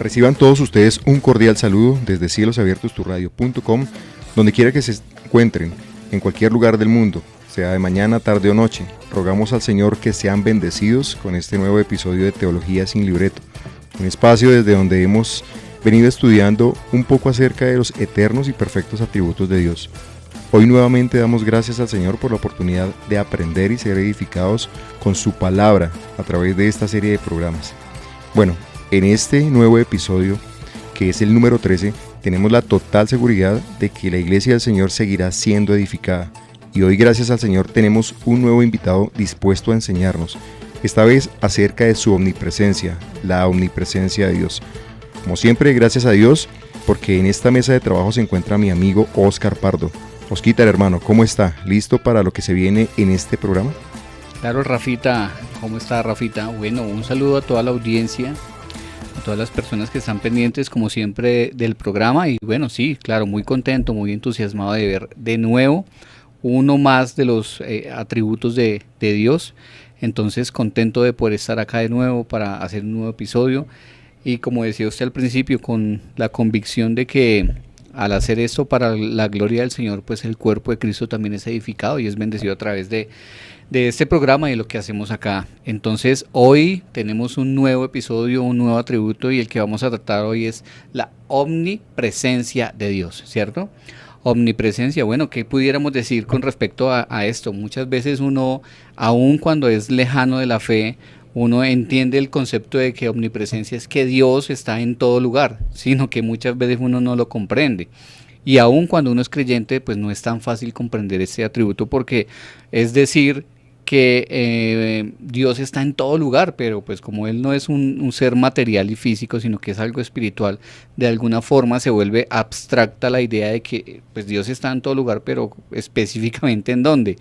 Reciban todos ustedes un cordial saludo desde cielosabiertosturradio.com, donde quiera que se encuentren, en cualquier lugar del mundo, sea de mañana, tarde o noche. Rogamos al Señor que sean bendecidos con este nuevo episodio de Teología sin Libreto, un espacio desde donde hemos venido estudiando un poco acerca de los eternos y perfectos atributos de Dios. Hoy nuevamente damos gracias al Señor por la oportunidad de aprender y ser edificados con su palabra a través de esta serie de programas. Bueno, en este nuevo episodio, que es el número 13, tenemos la total seguridad de que la iglesia del Señor seguirá siendo edificada. Y hoy, gracias al Señor, tenemos un nuevo invitado dispuesto a enseñarnos, esta vez acerca de su omnipresencia, la omnipresencia de Dios. Como siempre, gracias a Dios, porque en esta mesa de trabajo se encuentra mi amigo Oscar Pardo. Osquitar, hermano, ¿cómo está? ¿Listo para lo que se viene en este programa? Claro, Rafita. ¿Cómo está, Rafita? Bueno, un saludo a toda la audiencia, a todas las personas que están pendientes, como siempre, del programa. Y bueno, sí, claro, muy contento, muy entusiasmado de ver de nuevo uno más de los atributos de Dios. Entonces, contento de poder estar acá de nuevo para hacer un nuevo episodio. Y como decía usted al principio, con la convicción de que al hacer esto para la gloria del Señor, pues el cuerpo de Cristo también es edificado y es bendecido a través de este programa y de lo que hacemos acá. Entonces hoy tenemos un nuevo episodio, un nuevo atributo, y el que vamos a tratar hoy es la omnipresencia de Dios, ¿cierto? Omnipresencia, bueno, ¿qué pudiéramos decir con respecto a esto? Muchas veces uno, aun cuando es lejano de la fe, uno entiende el concepto de que omnipresencia es que Dios está en todo lugar, sino que muchas veces uno no lo comprende. Y aun cuando uno es creyente, pues no es tan fácil comprender ese atributo, porque es decir que Dios está en todo lugar, pero pues como Él no es un ser material y físico, sino que es algo espiritual, de alguna forma se vuelve abstracta la idea de que pues Dios está en todo lugar, pero específicamente en dónde.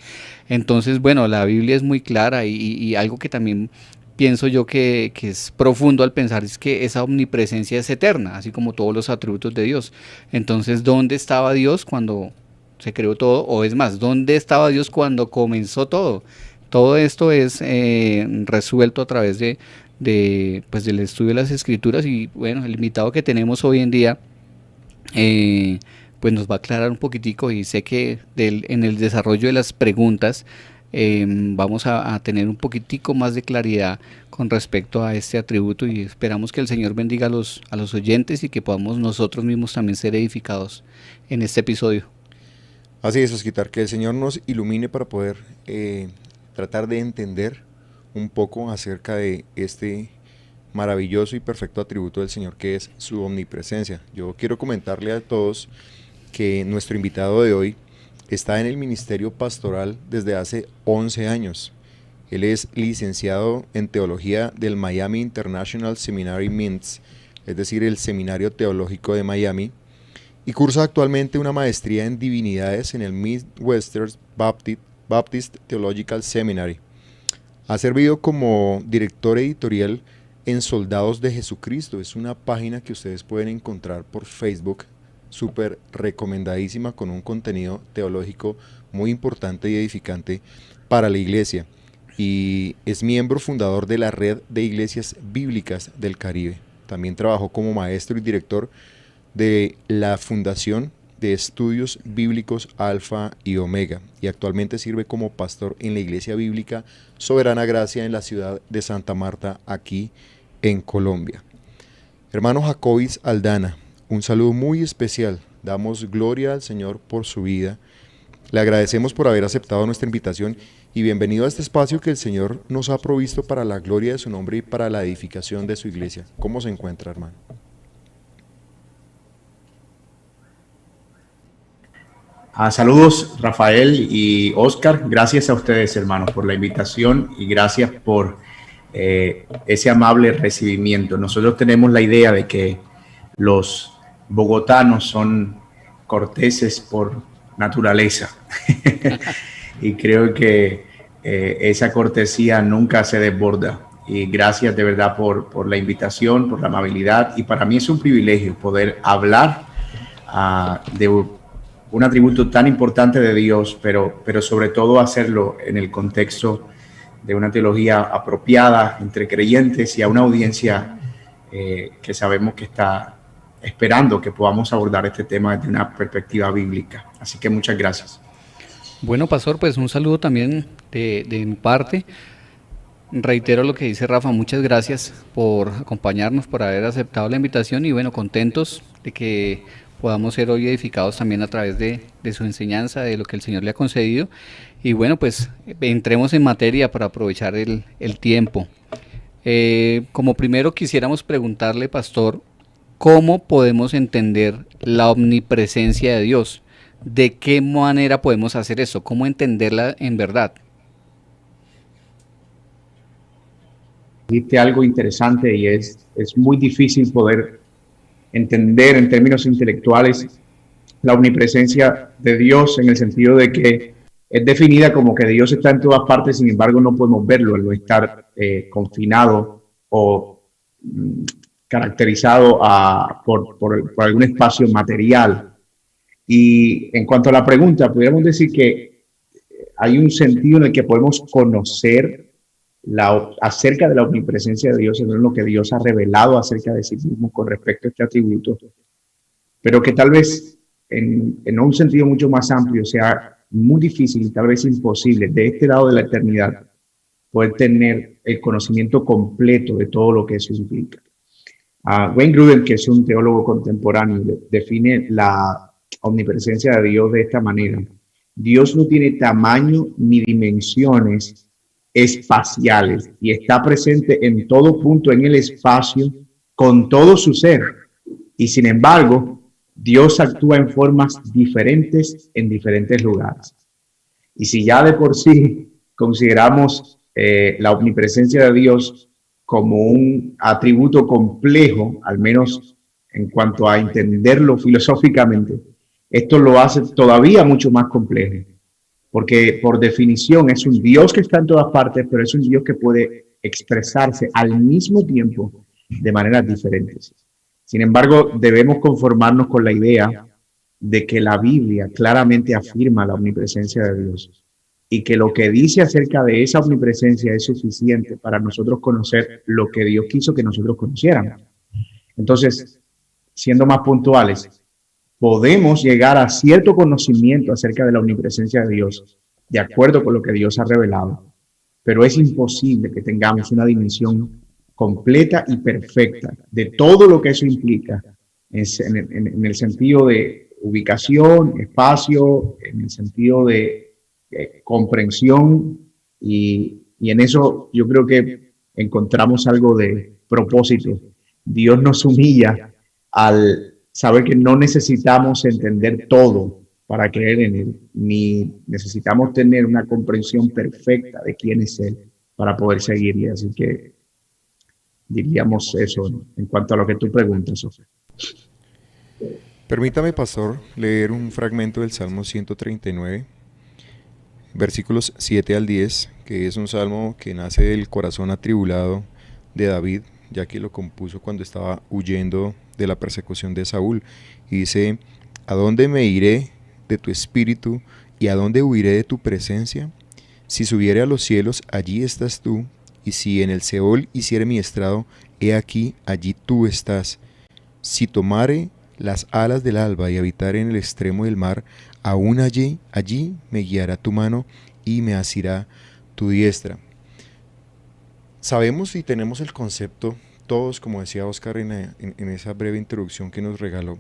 Entonces, bueno, la Biblia es muy clara y algo que también pienso yo que es profundo al pensar es que esa omnipresencia es eterna, así como todos los atributos de Dios. Entonces, ¿dónde estaba Dios cuando se creó todo? O es más, ¿dónde estaba Dios cuando comenzó todo? Todo esto es resuelto a través pues del estudio de las Escrituras, y bueno, el invitado que tenemos hoy en día pues nos va a aclarar un poquitico, y sé que en el desarrollo de las preguntas vamos a tener un poquitico más de claridad con respecto a este atributo, y esperamos que el Señor bendiga a los oyentes y que podamos nosotros mismos también ser edificados en este episodio. Así es, Osquitar, que el Señor nos ilumine para poder tratar de entender un poco acerca de este maravilloso y perfecto atributo del Señor, que es su omnipresencia. Yo quiero comentarle a todos que nuestro invitado de hoy está en el ministerio pastoral desde hace 11 años. Él es licenciado en teología del Miami International Seminary MINTS, es decir, el Seminario Teológico de Miami, y cursa actualmente una maestría en divinidades en el Midwestern Baptist Theological Seminary. Ha servido como director editorial en Soldados de Jesucristo. Es una página que ustedes pueden encontrar por Facebook, súper recomendadísima, con un contenido teológico muy importante y edificante para la iglesia, y es miembro fundador de la Red de Iglesias Bíblicas del Caribe. También trabajó como maestro y director de la Fundación de Estudios Bíblicos Alfa y Omega, y actualmente sirve como pastor en la Iglesia Bíblica Soberana Gracia en la ciudad de Santa Marta, aquí en Colombia. Hermano Jacobis Aldana, un saludo muy especial. Damos gloria al Señor por su vida. Le agradecemos por haber aceptado nuestra invitación, y bienvenido a este espacio que el Señor nos ha provisto para la gloria de su nombre y para la edificación de su iglesia. ¿Cómo se encuentra, hermano? Saludos, Rafael y Oscar. Gracias a ustedes, hermanos, por la invitación, y gracias por ese amable recibimiento. Nosotros tenemos la idea de que los bogotanos son corteses por naturaleza y creo que esa cortesía nunca se desborda, y gracias de verdad por la invitación, por la amabilidad, y para mí es un privilegio poder hablar de un atributo tan importante de Dios, pero sobre todo hacerlo en el contexto de una teología apropiada entre creyentes y a una audiencia que sabemos que está esperando que podamos abordar este tema desde una perspectiva bíblica. Así que muchas gracias. Bueno, pastor, pues un saludo también de mi parte. Reitero lo que dice Rafa, muchas gracias por acompañarnos, por haber aceptado la invitación y bueno, contentos de que podamos ser hoy edificados también a través de su enseñanza, de lo que el Señor le ha concedido. Y bueno, pues entremos en materia para aprovechar el tiempo. Como primero quisiéramos preguntarle, pastor, ¿cómo podemos entender la omnipresencia de Dios? ¿De qué manera podemos hacer eso? ¿Cómo entenderla en verdad? Dijiste algo interesante y es muy difícil poder entender en términos intelectuales la omnipresencia de Dios, en el sentido de que es definida como que Dios está en todas partes, sin embargo no podemos verlo, al no estar confinado o caracterizado por algún espacio material. Y en cuanto a la pregunta, podríamos decir que hay un sentido en el que podemos conocer acerca de la omnipresencia de Dios, en lo que Dios ha revelado acerca de sí mismo con respecto a este atributo, pero que tal vez en un sentido mucho más amplio sea muy difícil y tal vez imposible de este lado de la eternidad poder tener el conocimiento completo de todo lo que eso implica. Wayne Grudem, que es un teólogo contemporáneo, define la omnipresencia de Dios de esta manera: Dios no tiene tamaño ni dimensiones espaciales y está presente en todo punto en el espacio con todo su ser, y sin embargo Dios actúa en formas diferentes en diferentes lugares. Y si ya de por sí consideramos la omnipresencia de Dios como un atributo complejo, al menos en cuanto a entenderlo filosóficamente, esto lo hace todavía mucho más complejo, porque por definición es un Dios que está en todas partes, pero es un Dios que puede expresarse al mismo tiempo de maneras diferentes. Sin embargo, debemos conformarnos con la idea de que la Biblia claramente afirma la omnipresencia de Dios y que lo que dice acerca de esa omnipresencia es suficiente para nosotros conocer lo que Dios quiso que nosotros conociéramos. Entonces, siendo más puntuales, podemos llegar a cierto conocimiento acerca de la omnipresencia de Dios, de acuerdo con lo que Dios ha revelado, pero es imposible que tengamos una dimensión completa y perfecta de todo lo que eso implica, en el sentido de ubicación, espacio, en el sentido de comprensión, y en eso yo creo que encontramos algo de propósito. Dios nos humilla al saber que no necesitamos entender todo para creer en Él, ni necesitamos tener una comprensión perfecta de quién es Él para poder seguirle. Así que diríamos eso en cuanto a lo que tú preguntas, Sofía. Permítame, pastor, leer un fragmento del Salmo 139, versículos 7 al 10, que es un salmo que nace del corazón atribulado de David, ya que lo compuso cuando estaba huyendo de la persecución de Saúl. Y dice: ¿a dónde me iré de tu espíritu y a dónde huiré de tu presencia? Si subiere a los cielos, allí estás tú, y si en el Seol hiciere mi estrado, he aquí, allí tú estás. Si tomare las alas del alba y habitare en el extremo del mar, aún allí me guiará tu mano y me asirá tu diestra. Sabemos y tenemos el concepto todos, como decía Oscar en esa breve introducción que nos regaló,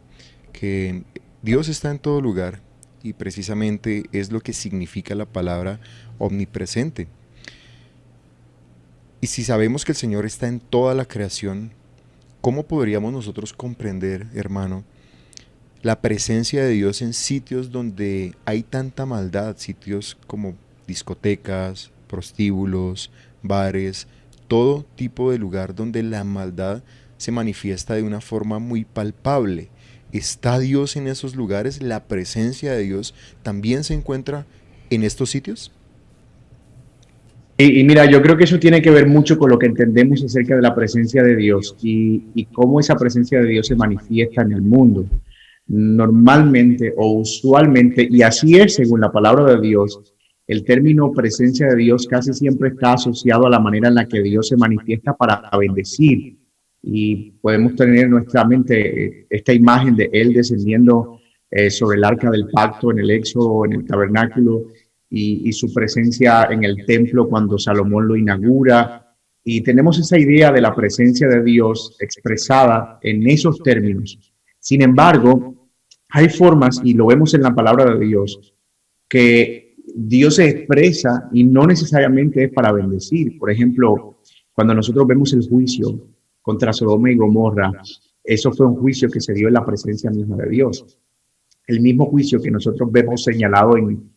que Dios está en todo lugar, y precisamente es lo que significa la palabra omnipresente. Y si sabemos que el Señor está en toda la creación, ¿cómo podríamos nosotros comprender, hermano, la presencia de Dios en sitios donde hay tanta maldad, sitios como discotecas, prostíbulos, bares, todo tipo de lugar donde la maldad se manifiesta de una forma muy palpable? ¿Está Dios en esos lugares? ¿La presencia de Dios también se encuentra en estos sitios? Y mira, yo creo que eso tiene que ver mucho con lo que entendemos acerca de la presencia de Dios y cómo esa presencia de Dios se manifiesta en el mundo. Normalmente o usualmente, y así es según la palabra de Dios, el término presencia de Dios casi siempre está asociado a la manera en la que Dios se manifiesta para bendecir y podemos tener en nuestra mente esta imagen de Él descendiendo sobre el arca del pacto en el Éxodo, en el tabernáculo, y su presencia en el templo cuando Salomón lo inaugura. Y tenemos esa idea de la presencia de Dios expresada en esos términos. Sin embargo, hay formas, y lo vemos en la palabra de Dios, que Dios se expresa y no necesariamente es para bendecir. Por ejemplo, cuando nosotros vemos el juicio contra Sodoma y Gomorra, eso fue un juicio que se dio en la presencia misma de Dios. El mismo juicio que nosotros vemos señalado en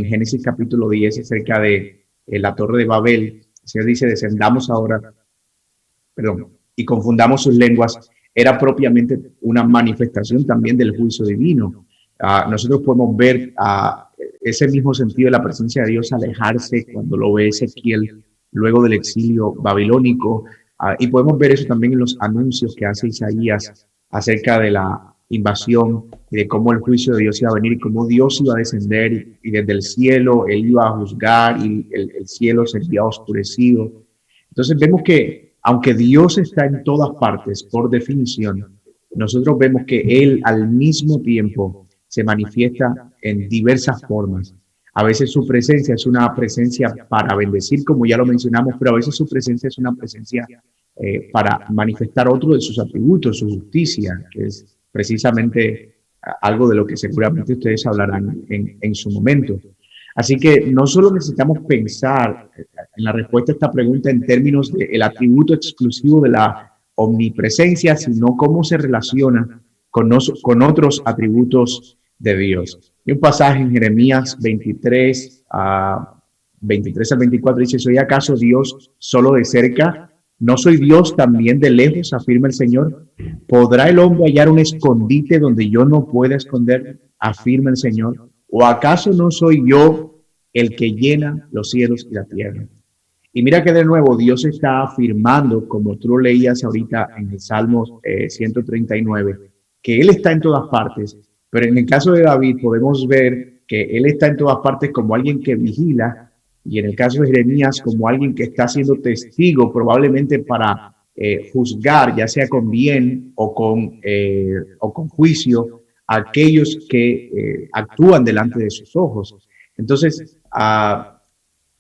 Génesis capítulo 10 acerca de la torre de Babel. El Señor dice, descendamos ahora, perdón, y confundamos sus lenguas, era propiamente una manifestación también del juicio divino. Nosotros podemos ver ese mismo sentido de la presencia de Dios alejarse cuando lo ve Ezequiel luego del exilio babilónico, y podemos ver eso también en los anuncios que hace Isaías acerca de la invasión y de cómo el juicio de Dios iba a venir y cómo Dios iba a descender y desde el cielo Él iba a juzgar y el cielo sería oscurecido. Entonces vemos que aunque Dios está en todas partes por definición, nosotros vemos que Él al mismo tiempo se manifiesta en diversas formas. A veces su presencia es una presencia para bendecir, como ya lo mencionamos, pero a veces su presencia es una presencia para manifestar otro de sus atributos, su justicia, que es precisamente algo de lo que seguramente ustedes hablarán en su momento. Así que no solo necesitamos pensar en la respuesta a esta pregunta en términos del atributo exclusivo de la omnipresencia, sino cómo se relaciona con otros atributos de Dios. Hay un pasaje en Jeremías 23 al 24, dice, ¿soy acaso Dios solo de cerca? ¿No soy Dios también de lejos? Afirma el Señor. ¿Podrá el hombre hallar un escondite donde yo no pueda esconder? Afirma el Señor. ¿O acaso no soy yo el que llena los cielos y la tierra? Y mira que de nuevo Dios está afirmando, como tú leías ahorita en el Salmo 139, que Él está en todas partes. Pero en el caso de David podemos ver que Él está en todas partes como alguien que vigila, y en el caso de Jeremías como alguien que está siendo testigo probablemente para juzgar, ya sea con bien o con juicio, a aquellos que actúan delante de sus ojos. Entonces,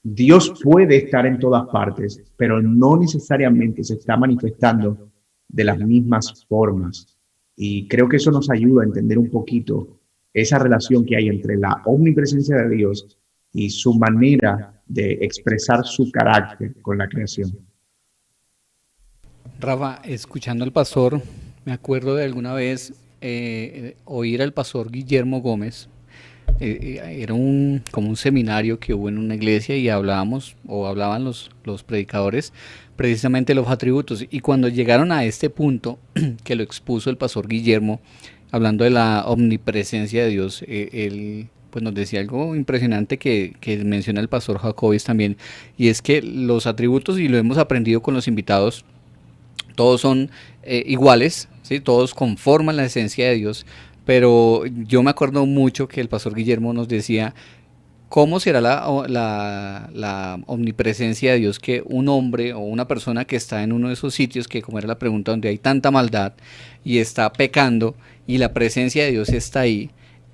Dios puede estar en todas partes, pero no necesariamente se está manifestando de las mismas formas. Y creo que eso nos ayuda a entender un poquito esa relación que hay entre la omnipresencia de Dios y su manera de expresar su carácter con la creación. Rafa, escuchando al pastor, me acuerdo de alguna vez oír al pastor Guillermo Gómez. Era como un seminario que hubo en una iglesia y hablaban los predicadores precisamente los atributos, y cuando llegaron a este punto que lo expuso el pastor Guillermo, hablando de la omnipresencia de Dios, él pues nos decía algo impresionante que menciona el pastor Jacobis también, y es que los atributos, y lo hemos aprendido con los invitados, todos son iguales, ¿sí? Todos conforman la esencia de Dios, pero yo me acuerdo mucho que el pastor Guillermo nos decía, ¿cómo será la omnipresencia de Dios que un hombre o una persona que está en uno de esos sitios, que como era la pregunta, donde hay tanta maldad y está pecando y la presencia de Dios está ahí,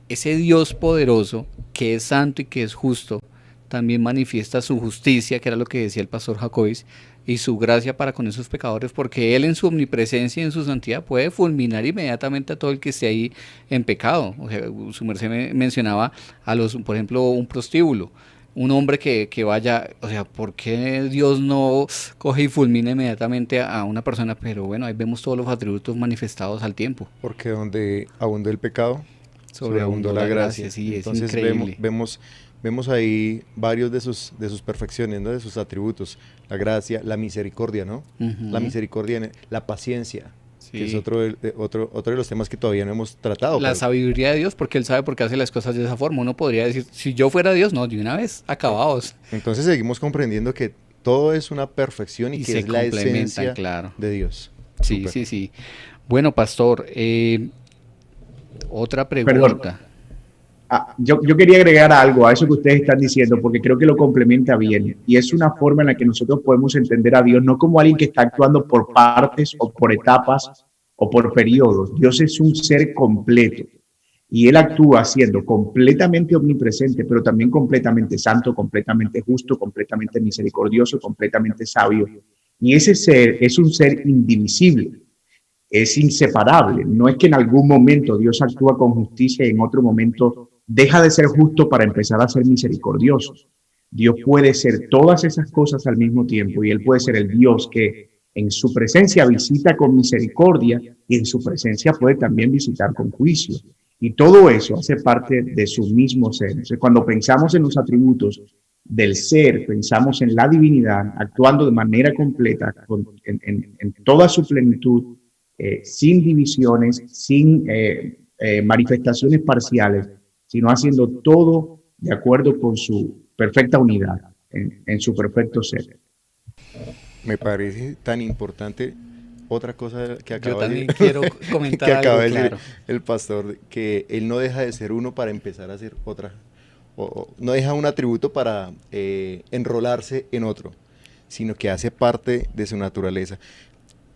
ese Dios poderoso que es santo y que es justo, también manifiesta su justicia, que era lo que decía el pastor Jacobis, y su gracia para con esos pecadores, porque Él en su omnipresencia y en su santidad puede fulminar inmediatamente a todo el que esté ahí en pecado. O sea, su merced mencionaba por ejemplo, un prostíbulo, un hombre que vaya, o sea, ¿por qué Dios no coge y fulmina inmediatamente a una persona? Pero bueno, ahí vemos todos los atributos manifestados al tiempo. Porque donde abundó el pecado, sobreabundó la gracia. Sí, entonces es increíble. vemos ahí varios de sus perfecciones, ¿no? De sus atributos, la gracia, la misericordia, ¿no? La misericordia, la paciencia, que es otro de los temas que todavía no hemos tratado. La sabiduría de Dios, porque Él sabe por qué hace las cosas de esa forma. Uno podría decir, si yo fuera Dios, no, de una vez, acabados. Entonces seguimos comprendiendo que todo es una perfección y que es la esencia de Dios. Sí, Super. Sí. Bueno, pastor, otra pregunta. Perdón. Yo quería agregar algo a eso que ustedes están diciendo, porque creo que lo complementa bien. Y es una forma en la que nosotros podemos entender a Dios, no como alguien que está actuando por partes o por etapas o por periodos. Dios es un ser completo y Él actúa siendo completamente omnipresente, pero también completamente santo, completamente justo, completamente misericordioso, completamente sabio. Y ese ser es un ser indivisible. Es inseparable. No es que en algún momento Dios actúa con justicia y en otro momento deja de ser justo para empezar a ser misericordioso. Dios puede ser todas esas cosas al mismo tiempo y Él puede ser el Dios que en su presencia visita con misericordia y en su presencia puede también visitar con juicio. Y todo eso hace parte de su mismo ser. Entonces, cuando pensamos en los atributos del ser, pensamos en la divinidad actuando de manera completa, en toda su plenitud, sin divisiones, sin manifestaciones parciales, sino haciendo todo de acuerdo con su perfecta unidad, en su perfecto ser. Me parece tan importante otra cosa que Yo acaba también de, quiero comentar que acaba de algo, decir claro. el pastor, que él no deja de ser uno para empezar a ser otra, o no deja un atributo para enrolarse en otro, sino que hace parte de su naturaleza.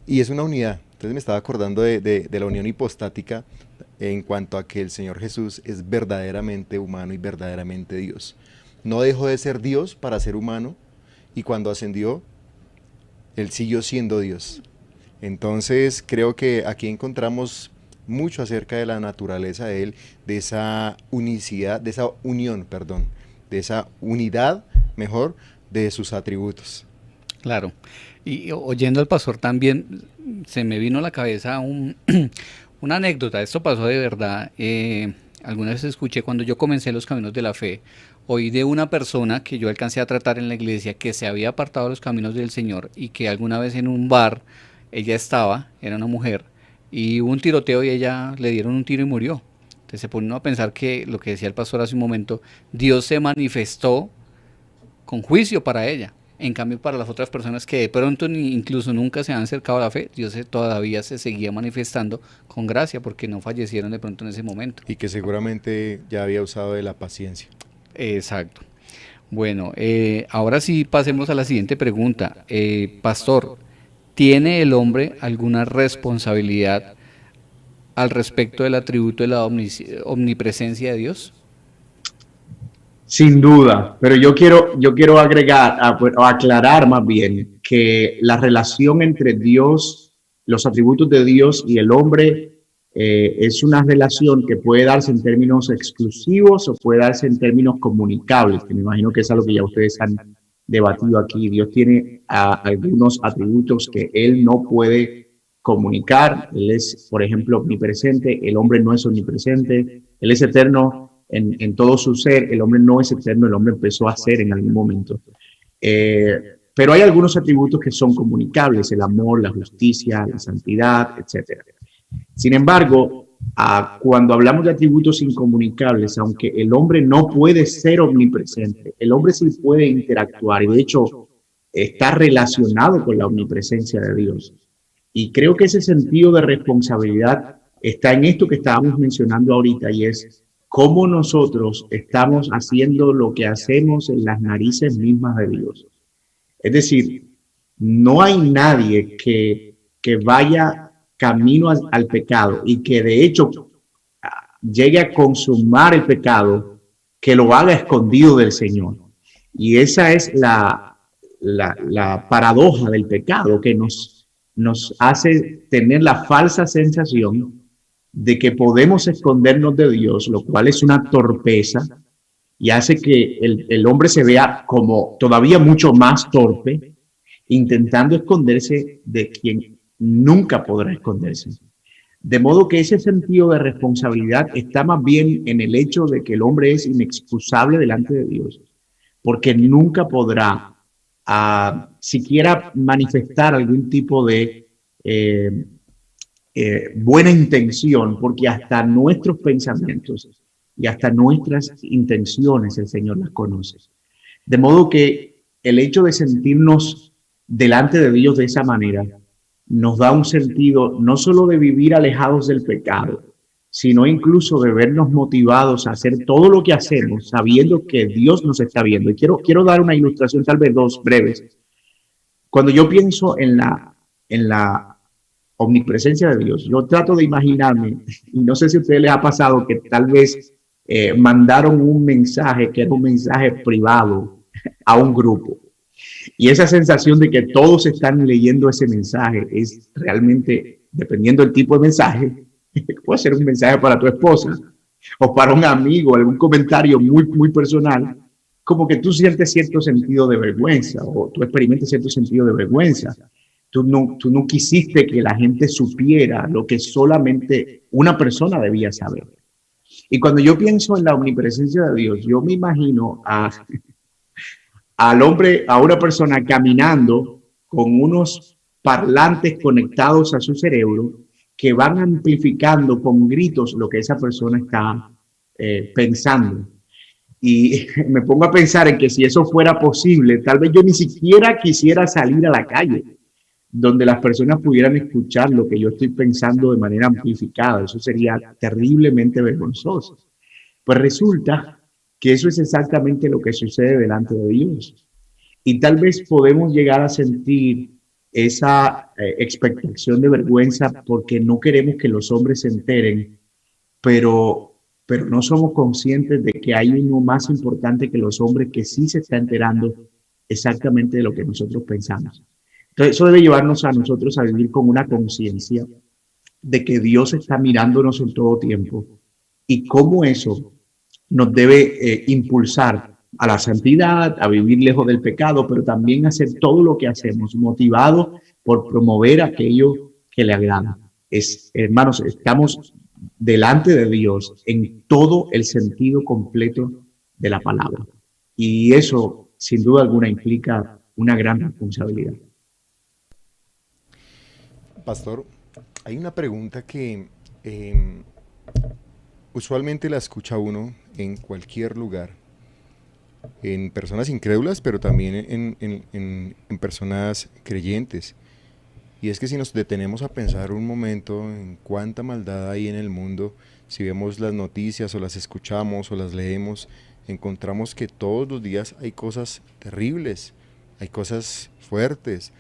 Y es una unidad. Entonces me estaba acordando de la unión hipostática en cuanto a que el Señor Jesús es verdaderamente humano y verdaderamente Dios. No dejó de ser Dios para ser humano y cuando ascendió, Él siguió siendo Dios. Entonces creo que aquí encontramos mucho acerca de la naturaleza de Él, de esa unicidad, de esa unión, perdón, de esa unidad, mejor, de sus atributos. Claro. Y oyendo al pastor también se me vino a la cabeza una anécdota. Esto pasó de verdad. Alguna vez escuché cuando yo comencé los caminos de la fe, oí de una persona que yo alcancé a tratar en la iglesia que se había apartado de los caminos del Señor y que alguna vez en un bar ella estaba, era una mujer, y hubo un tiroteo y ella le dieron un tiro y murió. Entonces se pone uno a pensar que lo que decía el pastor hace un momento, Dios se manifestó con juicio para ella. En cambio, para las otras personas que de pronto ni incluso nunca se han acercado a la fe, todavía se seguía manifestando con gracia porque no fallecieron de pronto en ese momento. Y que seguramente ya había usado de la paciencia. Exacto. Bueno, ahora sí pasemos a la siguiente pregunta. Pastor, ¿tiene el hombre alguna responsabilidad al respecto del atributo de la omnipresencia de Dios? Sin duda, pero yo quiero agregar, o aclarar más bien, que la relación entre Dios, los atributos de Dios y el hombre es una relación que puede darse en términos exclusivos o puede darse en términos comunicables, que me imagino que es algo que ya ustedes han debatido aquí. Dios tiene algunos atributos que Él no puede comunicar. Él es, por ejemplo, omnipresente, el hombre no es omnipresente, Él es eterno en todo su ser, el hombre no es eterno, el hombre empezó a ser en algún momento. Pero hay algunos atributos que son comunicables, el amor, la justicia, la santidad, etc. Sin embargo, cuando hablamos de atributos incomunicables, aunque el hombre no puede ser omnipresente, el hombre sí puede interactuar y de hecho está relacionado con la omnipresencia de Dios. Y creo que ese sentido de responsabilidad está en esto que estábamos mencionando ahorita y es cómo nosotros estamos haciendo lo que hacemos en las narices mismas de Dios. Es decir, no hay nadie que vaya camino al pecado y que de hecho llegue a consumar el pecado, que lo haga escondido del Señor. Y esa es la paradoja del pecado que nos hace tener la falsa sensación de que podemos escondernos de Dios, lo cual es una torpeza y hace que el hombre se vea como todavía mucho más torpe, intentando esconderse de quien nunca podrá esconderse. De modo que ese sentido de responsabilidad está más bien en el hecho de que el hombre es inexcusable delante de Dios, porque nunca podrá siquiera manifestar algún tipo de buena intención, porque hasta nuestros pensamientos y hasta nuestras intenciones el Señor las conoce. De modo que el hecho de sentirnos delante de Dios de esa manera nos da un sentido no solo de vivir alejados del pecado, sino incluso de vernos motivados a hacer todo lo que hacemos sabiendo que Dios nos está viendo. Y quiero dar una ilustración, tal vez dos breves. Cuando yo pienso en la omnipresencia de Dios, yo trato de imaginarme, y no sé si a ustedes les ha pasado que tal vez mandaron un mensaje que era un mensaje privado a un grupo. Y esa sensación de que todos están leyendo ese mensaje es realmente, dependiendo del tipo de mensaje, puede ser un mensaje para tu esposa o para un amigo, algún comentario muy personal, como que tú sientes cierto sentido de vergüenza o tú experimentas cierto sentido de vergüenza. Tú no quisiste que la gente supiera lo que solamente una persona debía saber. Y cuando yo pienso en la omnipresencia de Dios, yo me imagino al hombre, a una persona caminando con unos parlantes conectados a su cerebro que van amplificando con gritos lo que esa persona está pensando. Y me pongo a pensar en que si eso fuera posible, tal vez yo ni siquiera quisiera salir a la calle, donde las personas pudieran escuchar lo que yo estoy pensando de manera amplificada. Eso sería terriblemente vergonzoso. Pues resulta que eso es exactamente lo que sucede delante de Dios. Y tal vez podemos llegar a sentir esa expectación de vergüenza porque no queremos que los hombres se enteren, pero no somos conscientes de que hay uno más importante que los hombres que sí se está enterando exactamente de lo que nosotros pensamos. Entonces, eso debe llevarnos a nosotros a vivir con una conciencia de que Dios está mirándonos en todo tiempo y cómo eso nos debe impulsar a la santidad, a vivir lejos del pecado, pero también a hacer todo lo que hacemos motivado por promover aquello que le agrada. Hermanos, estamos delante de Dios en todo el sentido completo de la palabra. Y eso, sin duda alguna, implica una gran responsabilidad. Pastor, hay una pregunta que usualmente la escucha uno en cualquier lugar, en personas incrédulas, pero también en personas creyentes. Y es que si nos detenemos a pensar un momento en cuánta maldad hay en el mundo, si vemos las noticias o las escuchamos o las leemos, encontramos que todos los días hay cosas terribles, hay cosas fuertes.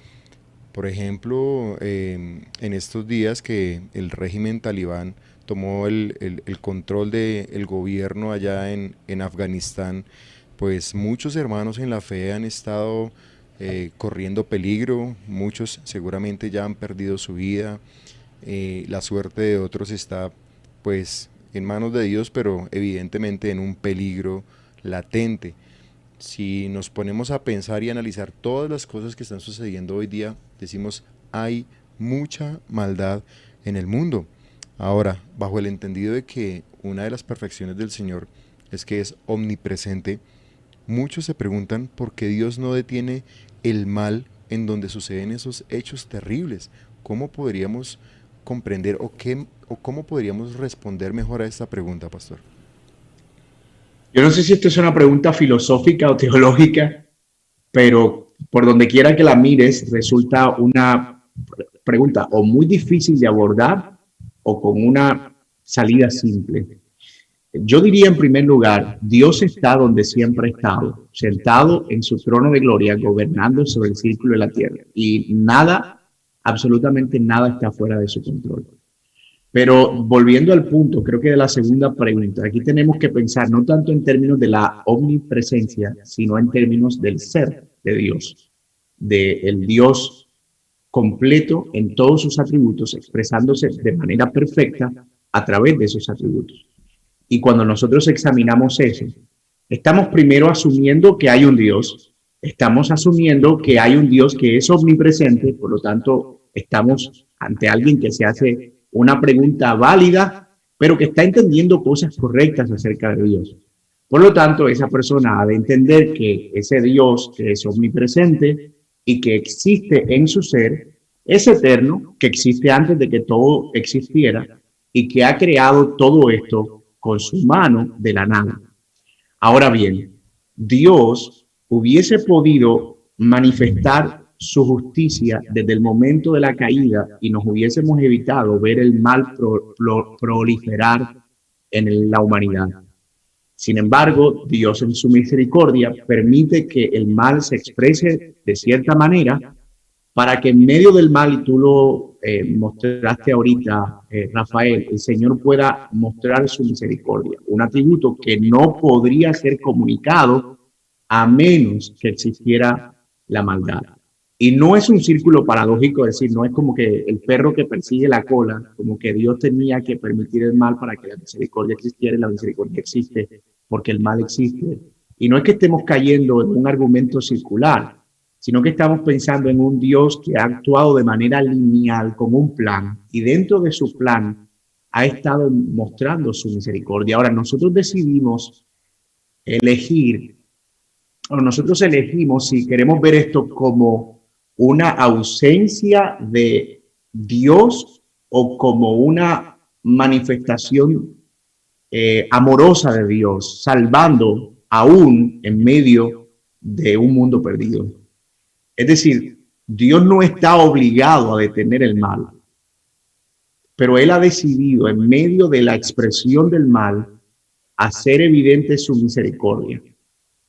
Por ejemplo, en estos días que el régimen talibán tomó el control del gobierno allá en Afganistán, pues muchos hermanos en la fe han estado corriendo peligro, muchos seguramente ya han perdido su vida, la suerte de otros está pues en manos de Dios, pero evidentemente en un peligro latente. Si nos ponemos a pensar y analizar todas las cosas que están sucediendo hoy día, decimos, hay mucha maldad en el mundo. Ahora, bajo el entendido de que una de las perfecciones del Señor es que es omnipresente, muchos se preguntan por qué Dios no detiene el mal en donde suceden esos hechos terribles. ¿Cómo podríamos comprender o cómo podríamos responder mejor a esta pregunta, pastor? Yo no sé si esto es una pregunta filosófica o teológica, pero por donde quiera que la mires, resulta una pregunta o muy difícil de abordar o con una salida simple. Yo diría en primer lugar, Dios está donde siempre ha estado, sentado en su trono de gloria, gobernando sobre el círculo de la tierra. Y nada, absolutamente nada está fuera de su control. Pero volviendo al punto, creo que de la segunda pregunta, aquí tenemos que pensar no tanto en términos de la omnipresencia, sino en términos del ser de Dios, del Dios completo en todos sus atributos, expresándose de manera perfecta a través de esos atributos. Y cuando nosotros examinamos eso, estamos primero asumiendo que hay un Dios, estamos asumiendo que hay un Dios que es omnipresente, por lo tanto, estamos ante alguien que se hace una pregunta válida, pero que está entendiendo cosas correctas acerca de Dios. Por lo tanto, esa persona ha de entender que ese Dios que es omnipresente y que existe en su ser, es eterno, que existe antes de que todo existiera y que ha creado todo esto con su mano de la nada. Ahora bien, Dios hubiese podido manifestar su justicia desde el momento de la caída y nos hubiésemos evitado ver el mal proliferar en la humanidad. Sin embargo, Dios en su misericordia permite que el mal se exprese de cierta manera para que en medio del mal, y tú lo mostraste ahorita, Rafael, el Señor pueda mostrar su misericordia, un atributo que no podría ser comunicado a menos que existiera la maldad. Y no es un círculo paradójico, es decir, no es como que el perro que persigue la cola, como que Dios tenía que permitir el mal para que la misericordia existiera, y la misericordia existe porque el mal existe. Y no es que estemos cayendo en un argumento circular, sino que estamos pensando en un Dios que ha actuado de manera lineal con un plan, y dentro de su plan ha estado mostrando su misericordia. Ahora, nosotros decidimos elegir, o nosotros elegimos si queremos ver esto como una ausencia de Dios o como una manifestación amorosa de Dios, salvando aún en medio de un mundo perdido. Es decir, Dios no está obligado a detener el mal, pero Él ha decidido en medio de la expresión del mal hacer evidente su misericordia.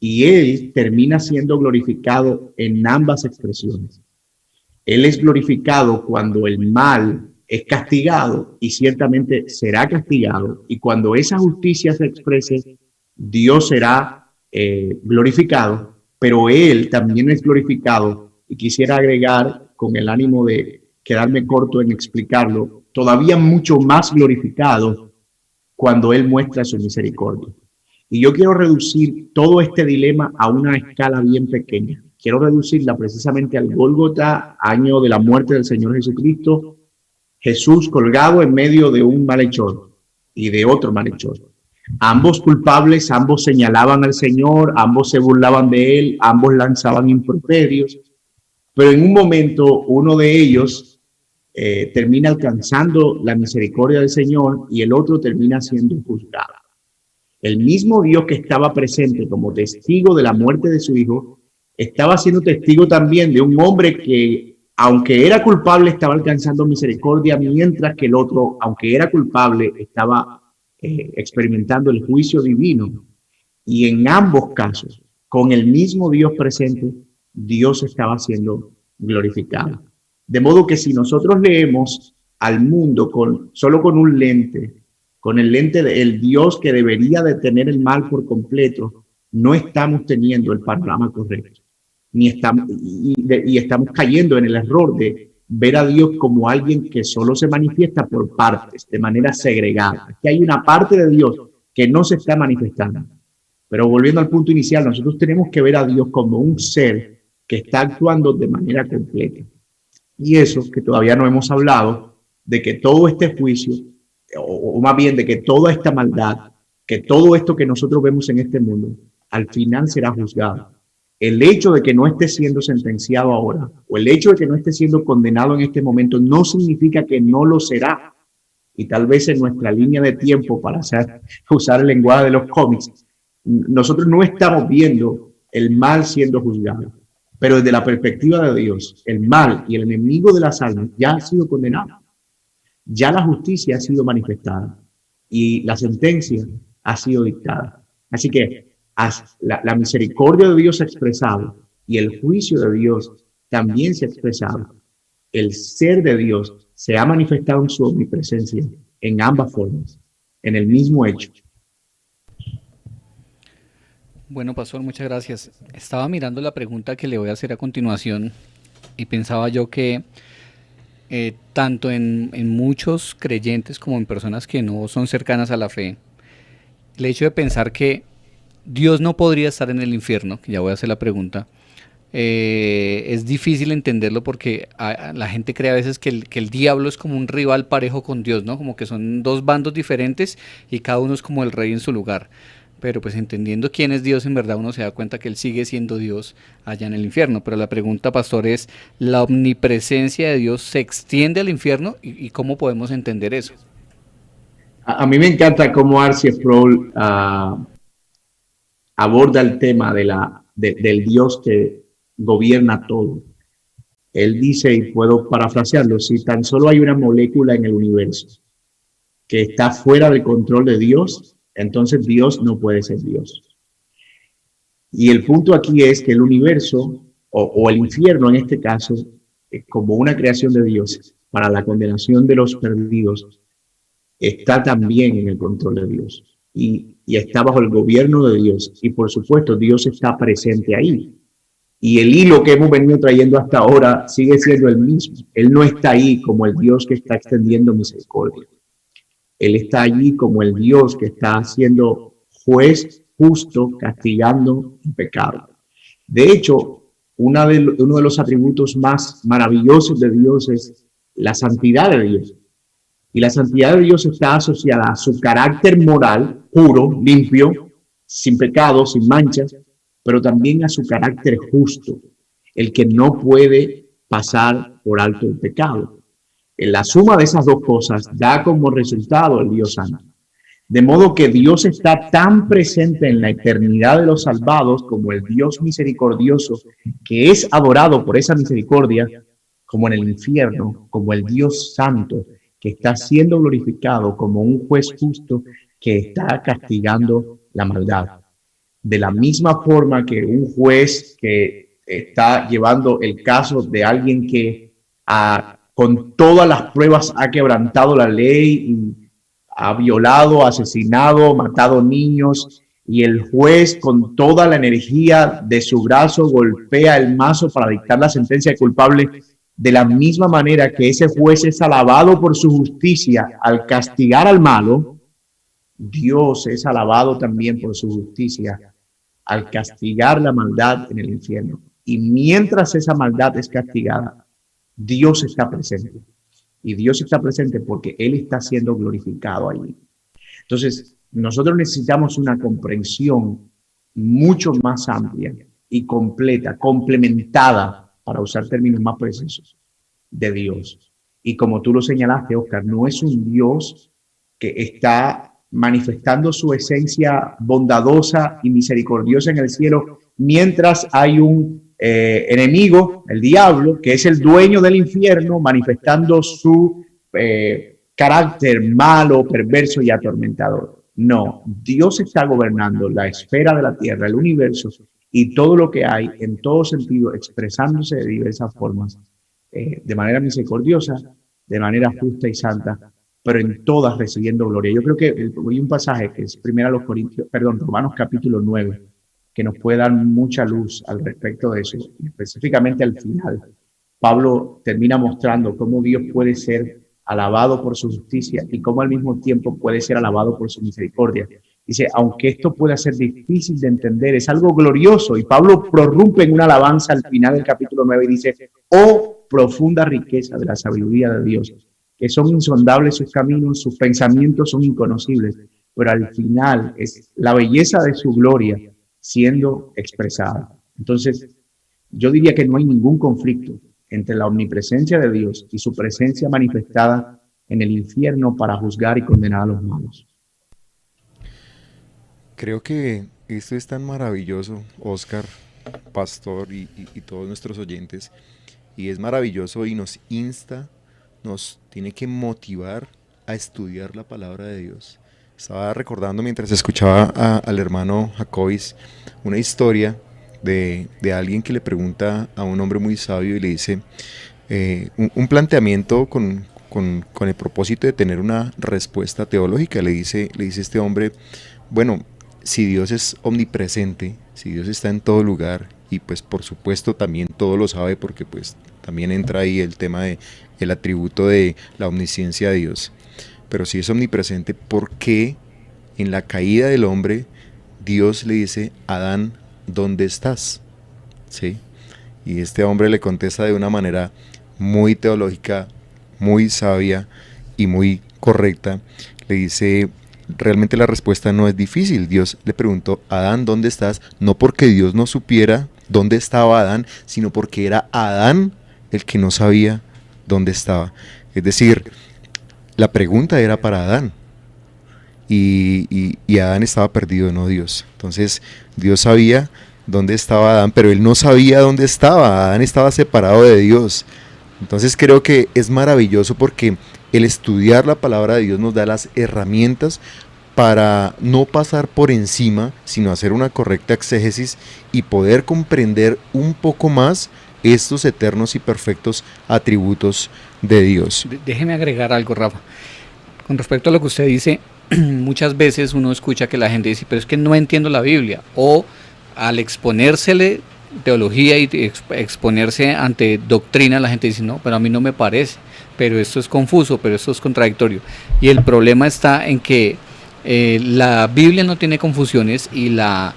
Y Él termina siendo glorificado en ambas expresiones. Él es glorificado cuando el mal es castigado, y ciertamente será castigado. Y cuando esa justicia se exprese, Dios será glorificado, pero Él también es glorificado. Y quisiera agregar, con el ánimo de quedarme corto en explicarlo, todavía mucho más glorificado cuando Él muestra su misericordia. Y yo quiero reducir todo este dilema a una escala bien pequeña. Quiero reducirla precisamente al Gólgota, año de la muerte del Señor Jesucristo, Jesús colgado en medio de un malhechor y de otro malhechor. Ambos culpables, ambos señalaban al Señor, ambos se burlaban de Él, ambos lanzaban improperios, pero en un momento uno de ellos termina alcanzando la misericordia del Señor y el otro termina siendo juzgado. El mismo Dios que estaba presente como testigo de la muerte de su hijo, estaba siendo testigo también de un hombre que, aunque era culpable, estaba alcanzando misericordia, mientras que el otro, aunque era culpable, estaba experimentando el juicio divino. Y en ambos casos, con el mismo Dios presente, Dios estaba siendo glorificado. De modo que si nosotros leemos al mundo solo con un lente, con el lente del Dios que debería detener el mal por completo, no estamos teniendo el panorama correcto. Y estamos cayendo en el error de ver a Dios como alguien que solo se manifiesta por partes, de manera segregada. Aquí hay una parte de Dios que no se está manifestando. Pero volviendo al punto inicial, nosotros tenemos que ver a Dios como un ser que está actuando de manera completa. Y eso que todavía no hemos hablado, de que todo este juicio, o más bien de que toda esta maldad, que todo esto que nosotros vemos en este mundo, al final será juzgado. El hecho de que no esté siendo sentenciado ahora, o el hecho de que no esté siendo condenado en este momento, no significa que no lo será. Y tal vez en nuestra línea de tiempo, para usar el lenguaje de los cómics, nosotros no estamos viendo el mal siendo juzgado. Pero desde la perspectiva de Dios, el mal y el enemigo de las almas ya ha sido condenado. Ya la justicia ha sido manifestada y la sentencia ha sido dictada. Así que la misericordia de Dios se ha expresado y el juicio de Dios también se ha expresado. El ser de Dios se ha manifestado en su omnipresencia en ambas formas, en el mismo hecho. Bueno, pastor, muchas gracias. Estaba mirando la pregunta que le voy a hacer a continuación y pensaba yo que tanto en muchos creyentes como en personas que no son cercanas a la fe, el hecho de pensar que Dios no podría estar en el infierno, que ya voy a hacer la pregunta, es difícil entenderlo porque la gente cree a veces que el diablo es como un rival parejo con Dios, ¿no? Como que son dos bandos diferentes y cada uno es como el rey en su lugar. Pero pues entendiendo quién es Dios, en verdad uno se da cuenta que Él sigue siendo Dios allá en el infierno. Pero la pregunta, pastor, es, ¿la omnipresencia de Dios se extiende al infierno? ¿Y cómo podemos entender eso? A mí me encanta cómo R.C. Sproul aborda el tema del Dios que gobierna todo. Él dice, y puedo parafrasearlo, si tan solo hay una molécula en el universo que está fuera del control de Dios, entonces Dios no puede ser Dios. Y el punto aquí es que el universo, o el infierno en este caso, como una creación de Dios para la condenación de los perdidos, está también en el control de Dios y está bajo el gobierno de Dios. Y por supuesto, Dios está presente ahí. Y el hilo que hemos venido trayendo hasta ahora sigue siendo el mismo. Él no está ahí como el Dios que está extendiendo misericordia. Él está allí como el Dios que está siendo juez justo, castigando el pecado. De hecho, uno de los atributos más maravillosos de Dios es la santidad de Dios. Y la santidad de Dios está asociada a su carácter moral, puro, limpio, sin pecado, sin manchas, pero también a su carácter justo, el que no puede pasar por alto el pecado. En la suma de esas dos cosas da como resultado el Dios santo. De modo que Dios está tan presente en la eternidad de los salvados como el Dios misericordioso, que es adorado por esa misericordia, como en el infierno, como el Dios santo, que está siendo glorificado como un juez justo que está castigando la maldad. De la misma forma que un juez que está llevando el caso de alguien que con todas las pruebas ha quebrantado la ley y ha violado, asesinado, matado niños, y el juez con toda la energía de su brazo golpea el mazo para dictar la sentencia de culpable. De la misma manera que ese juez es alabado por su justicia al castigar al malo, Dios es alabado también por su justicia al castigar la maldad en el infierno. Y mientras esa maldad es castigada, Dios está presente. Y Dios está presente porque Él está siendo glorificado allí. Entonces, nosotros necesitamos una comprensión mucho más amplia y completa, complementada, para usar términos más precisos, de Dios. Y como tú lo señalaste, Oscar, no es un Dios que está manifestando su esencia bondadosa y misericordiosa en el cielo, mientras hay un enemigo, el diablo, que es el dueño del infierno, manifestando su carácter malo, perverso y atormentador. No, Dios está gobernando la esfera de la tierra, el universo, y todo lo que hay en todo sentido, expresándose de diversas formas, de manera misericordiosa, de manera justa y santa, pero en todas recibiendo gloria. Yo creo que hay un pasaje que es Romanos capítulo 9, que nos puede dar mucha luz al respecto de eso, específicamente al final. Pablo termina mostrando cómo Dios puede ser alabado por su justicia y cómo al mismo tiempo puede ser alabado por su misericordia. Dice, aunque esto pueda ser difícil de entender, es algo glorioso. Y Pablo prorrumpe en una alabanza al final del capítulo 9 y dice, oh profunda riqueza de la sabiduría de Dios, que son insondables sus caminos, sus pensamientos son inconocibles, pero al final es la belleza de su gloria siendo expresada. Entonces, yo diría que no hay ningún conflicto entre la omnipresencia de Dios y su presencia manifestada en el infierno para juzgar y condenar a los malos. Creo que esto es tan maravilloso, Oscar, Pastor y todos nuestros oyentes, y es maravilloso y nos insta, nos tiene que motivar a estudiar la palabra de Dios. Estaba recordando mientras escuchaba al hermano Jacobis una historia de alguien que le pregunta a un hombre muy sabio y le dice un planteamiento con el propósito de tener una respuesta teológica. Le dice este hombre, bueno, si Dios es omnipresente, si Dios está en todo lugar y pues por supuesto también todo lo sabe, porque pues también entra ahí el tema de el atributo de la omnisciencia de Dios, pero si es omnipresente, ¿por qué en la caída del hombre Dios le dice, Adán, ¿dónde estás? ¿Sí? Y este hombre le contesta de una manera muy teológica, muy sabia y muy correcta. Le dice, realmente la respuesta no es difícil. Dios le preguntó, Adán, ¿dónde estás? No porque Dios no supiera dónde estaba Adán, sino porque era Adán el que no sabía dónde estaba. Es decir, la pregunta era para Adán. Y Adán estaba perdido, no Dios. Entonces Dios sabía dónde estaba Adán, pero él no sabía dónde estaba. Adán estaba separado de Dios. Entonces creo que es maravilloso porque el estudiar la palabra de Dios nos da las herramientas para no pasar por encima, sino hacer una correcta exégesis y poder comprender un poco más estos eternos y perfectos atributos de Dios. Déjeme agregar algo, Rafa. Con respecto a lo que usted dice, muchas veces uno escucha que la gente dice, pero es que no entiendo la Biblia, o al exponérsele teología y exponerse ante doctrina, la gente dice, no, pero a mí no me parece, pero esto es confuso, pero esto es contradictorio. Y el problema está en que la Biblia no tiene confusiones y la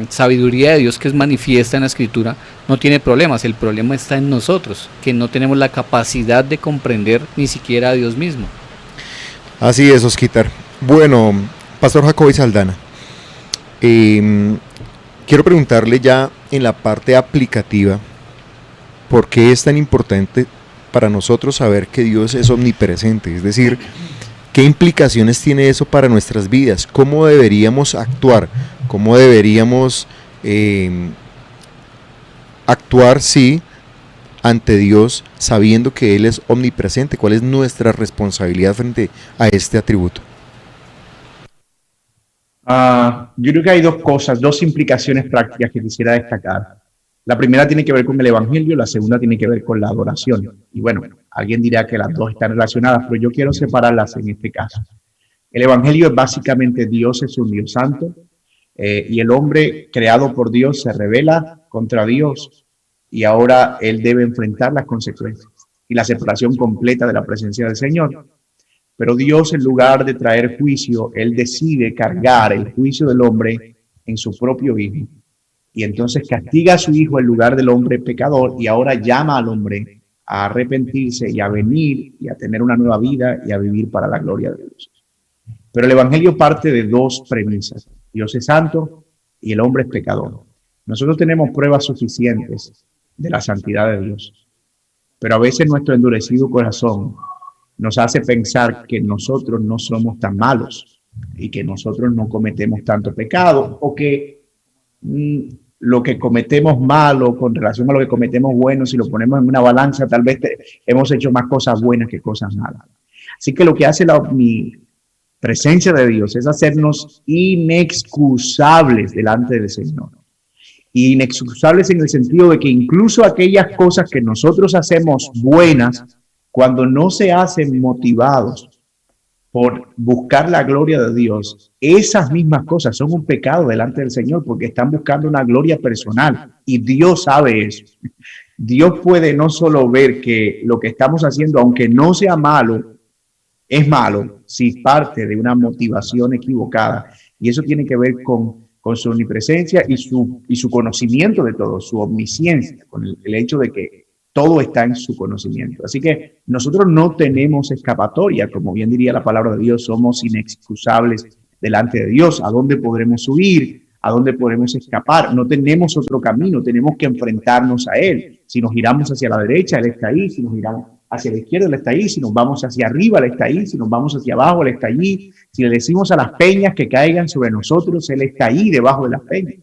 sabiduría de Dios que es manifiesta en la Escritura no tiene problemas. El problema está en nosotros, que no tenemos la capacidad de comprender ni siquiera a Dios mismo. Así es, Osquitar. Bueno, Pastor Jacoby Saldana, quiero preguntarle ya en la parte aplicativa, ¿por qué es tan importante para nosotros saber que Dios es omnipresente? Es decir, ¿qué implicaciones tiene eso para nuestras vidas? ¿Cómo deberíamos actuar? ¿Cómo deberíamos actuar, sí, ante Dios, sabiendo que Él es omnipresente? ¿Cuál es nuestra responsabilidad frente a este atributo? Yo creo que hay dos implicaciones prácticas que quisiera destacar. La primera tiene que ver con el Evangelio, la segunda tiene que ver con la adoración. Y bueno, alguien dirá que las dos están relacionadas, pero yo quiero separarlas en este caso. El Evangelio es básicamente Dios es un Dios santo, y el hombre creado por Dios se rebela contra Dios y ahora él debe enfrentar las consecuencias y la separación completa de la presencia del Señor. Pero Dios, en lugar de traer juicio, él decide cargar el juicio del hombre en su propio Hijo. Y entonces castiga a su Hijo en lugar del hombre pecador y ahora llama al hombre a arrepentirse y a venir y a tener una nueva vida y a vivir para la gloria de Dios. Pero el Evangelio parte de dos premisas. Dios es santo y el hombre es pecador. Nosotros tenemos pruebas suficientes de la santidad de Dios, pero a veces nuestro endurecido corazón nos hace pensar que nosotros no somos tan malos y que nosotros no cometemos tanto pecado, o que lo que cometemos malo con relación a lo que cometemos bueno, si lo ponemos en una balanza, tal vez hemos hecho más cosas buenas que cosas malas. Así que lo que hace la omnipresencia de Dios es hacernos inexcusables delante del Señor. Inexcusables en el sentido de que incluso aquellas cosas que nosotros hacemos buenas, cuando no se hacen motivados por buscar la gloria de Dios, esas mismas cosas son un pecado delante del Señor porque están buscando una gloria personal y Dios sabe eso. Dios puede no solo ver que lo que estamos haciendo, aunque no sea malo, es malo si parte de una motivación equivocada, y eso tiene que ver con su omnipresencia y su conocimiento de todo, su omnisciencia, con el hecho de que todo está en su conocimiento. Así que nosotros no tenemos escapatoria, como bien diría la palabra de Dios, somos inexcusables delante de Dios. ¿A dónde podremos huir? ¿A dónde podremos escapar? No tenemos otro camino, tenemos que enfrentarnos a Él. Si nos giramos hacia la derecha, Él está ahí. Si nos giramos hacia la izquierda, Él está ahí. Si nos vamos hacia arriba, Él está ahí. Si nos vamos hacia abajo, Él está allí. Si le decimos a las peñas que caigan sobre nosotros, Él está ahí debajo de las peñas.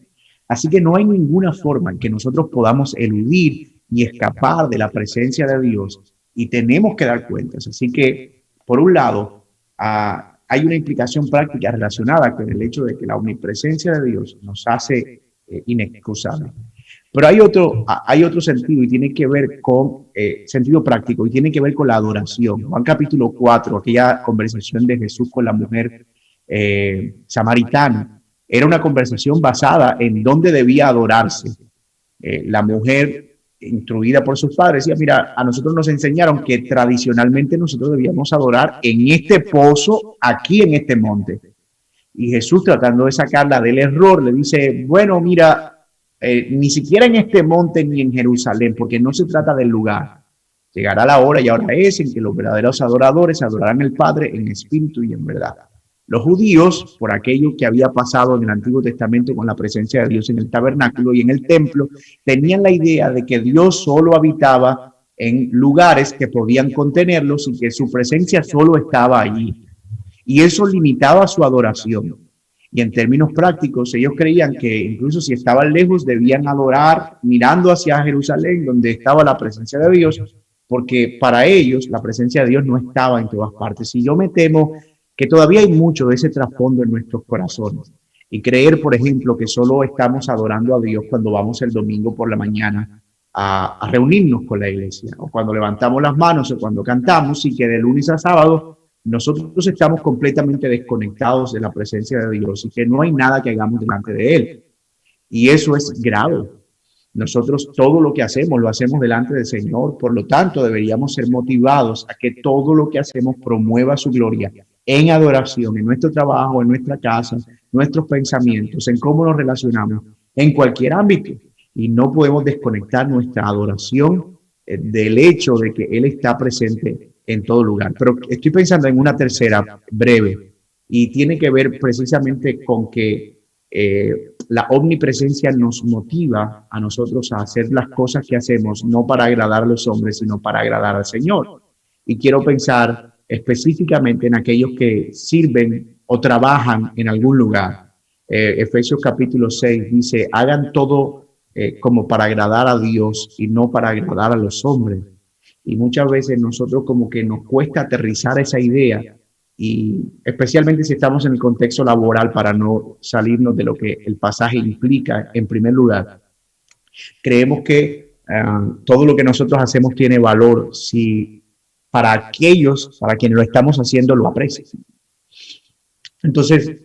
Así que no hay ninguna forma en que nosotros podamos eludir y escapar de la presencia de Dios, y tenemos que dar cuentas. Así que, por un lado, hay una implicación práctica relacionada con el hecho de que la omnipresencia de Dios nos hace inexcusables. Pero hay otro sentido, y tiene que ver con sentido práctico, y tiene que ver con la adoración. Juan capítulo 4, aquella conversación de Jesús con la mujer samaritana, era una conversación basada en dónde debía adorarse. La mujer, instruida por sus padres, decía, mira, a nosotros nos enseñaron que tradicionalmente nosotros debíamos adorar en este pozo, aquí en este monte. Y Jesús, tratando de sacarla del error, le dice, bueno, mira, ni siquiera en este monte ni en Jerusalén, porque no se trata del lugar. Llegará la hora, y ahora es, en que los verdaderos adoradores adorarán al Padre en espíritu y en verdad. Los judíos, por aquello que había pasado en el Antiguo Testamento con la presencia de Dios en el tabernáculo y en el templo, tenían la idea de que Dios solo habitaba en lugares que podían contenerlos y que su presencia solo estaba allí. Y eso limitaba su adoración. Y en términos prácticos, ellos creían que incluso si estaban lejos, debían adorar mirando hacia Jerusalén, donde estaba la presencia de Dios, porque para ellos la presencia de Dios no estaba en todas partes. Y yo me temo que todavía hay mucho de ese trasfondo en nuestros corazones. Y creer, por ejemplo, que solo estamos adorando a Dios cuando vamos el domingo por la mañana a reunirnos con la iglesia, o cuando levantamos las manos, o cuando cantamos, y que de lunes a sábado nosotros estamos completamente desconectados de la presencia de Dios y que no hay nada que hagamos delante de Él. Y eso es grave. Nosotros todo lo que hacemos lo hacemos delante del Señor. Por lo tanto, deberíamos ser motivados a que todo lo que hacemos promueva su gloria en adoración, en nuestro trabajo, en nuestra casa, nuestros pensamientos, en cómo nos relacionamos, en cualquier ámbito. Y no podemos desconectar nuestra adoración del hecho de que Él está presente en todo lugar. Pero estoy pensando en una tercera breve y tiene que ver precisamente con que la omnipresencia nos motiva a nosotros a hacer las cosas que hacemos, no para agradar a los hombres, sino para agradar al Señor. Y quiero pensar específicamente en aquellos que sirven o trabajan en algún lugar. Efesios capítulo 6 dice, hagan todo como para agradar a Dios y no para agradar a los hombres. Y muchas veces nosotros como que nos cuesta aterrizar esa idea, y especialmente si estamos en el contexto laboral, para no salirnos de lo que el pasaje implica. En primer lugar, creemos que todo lo que nosotros hacemos tiene valor si para aquellos para quienes lo estamos haciendo lo aprecian. Entonces,